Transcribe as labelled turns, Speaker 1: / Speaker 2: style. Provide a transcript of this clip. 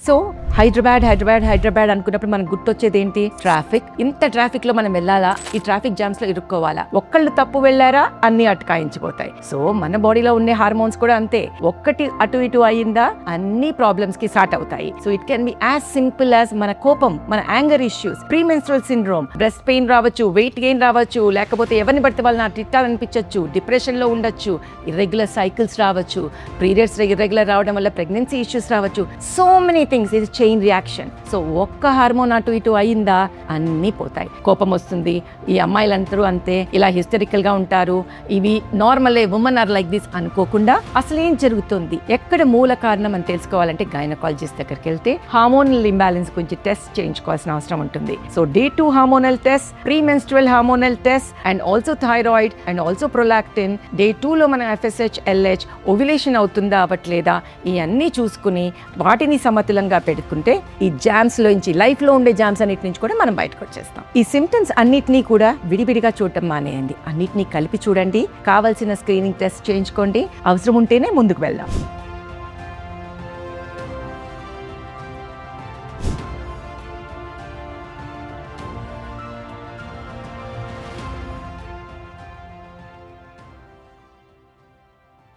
Speaker 1: So Hyderabad అనుకున్నప్పుడు మనకు గుర్తొచ్చేది ఏంటి? ట్రాఫిక్. ఇంత ట్రాఫిక్ లో మనం వెళ్ళాలా? ఈ ట్రాఫిక్ జామ్స్ లో ఇరుక్కోవాలా? ఒక్కళ్ళు తప్పు వెళ్ళారా అన్ని అటకాయించిపోతాయి. సో మన బాడీలో ఉండే హార్మోన్స్ కూడా అంతే. ఒక్కటి అటు ఇటు అయిందా అన్ని ప్రాబ్లమ్స్ కి స్టార్ట్ అవుతాయి. So it can be as simple as మన కోపం, మన anger issues, pre menstrual syndrome, breast pain రావచ్చు, వెయిట్ గెయిన్ రావచ్చు, లేకపోతే ఎవరిని పడితే వాళ్ళని తిట్టాలనిపించవచ్చు, డిప్రెషన్ లో ఉండొచ్చు, ఇర్రెగ్యులర్ సైకిల్స్ రావచ్చు, పీరియడ్స్ ఇర్రెగ్యులర్ రావడం వల్ల ప్రెగ్నెన్సీ ఇష్యూస్ రావచ్చు. So many things. ఇది చైన్ రియాక్షన్. సో ఒక్క హార్మోన్ అటు ఇటు అయిందా అన్నీ పోతాయి. కోపం వస్తుంది, ఈ అమ్మాయిలందరూ అంతే, ఇలా హిస్టరికల్ గా ఉంటారు, ఇవి నార్మలే, ఉమెన్ ఆర్ లైక్ దిస్ అనుకోకుండా అసలు ఏం జరుగుతుంది, ఎక్కడ మూల కారణం అని తెలుసుకోవాలంటే గైనకాలజిస్ట్ దగ్గరికి వెళ్తే హార్మోనల్ ఇంబ్యాలెన్స్ గురించి టెస్ట్ చేయించుకోవాల్సిన అవసరం ఉంటుంది. So day 2 hormonal test, pre menstrual hormonal test and also thyroid and also prolactin. Day 2 లో మన FSH, LH, ఓవ్యులేషన్ అవుతుందా అవ్వట్లేదా ఇవన్నీ చూసుకుని వాటిని సమతులంగా పెట్టుకుంటే ఈ జామ్స్ లోంచి, లైఫ్ లో ఉండే జామ్స్ అన్నిటి నుంచి కూడా మనం బయటకు వచ్చేస్తాం. ఈ సిమ్టమ్స్ అన్నిటినీ కూడా విడివిడిగా చూడటం మానేయండి, అన్నిటినీ కలిపి చూడండి. కావాల్సిన స్క్రీనింగ్ టెస్ట్ చేయించుకోండి, అవసరం ఉంటేనే ముందుకు వెళ్దాం.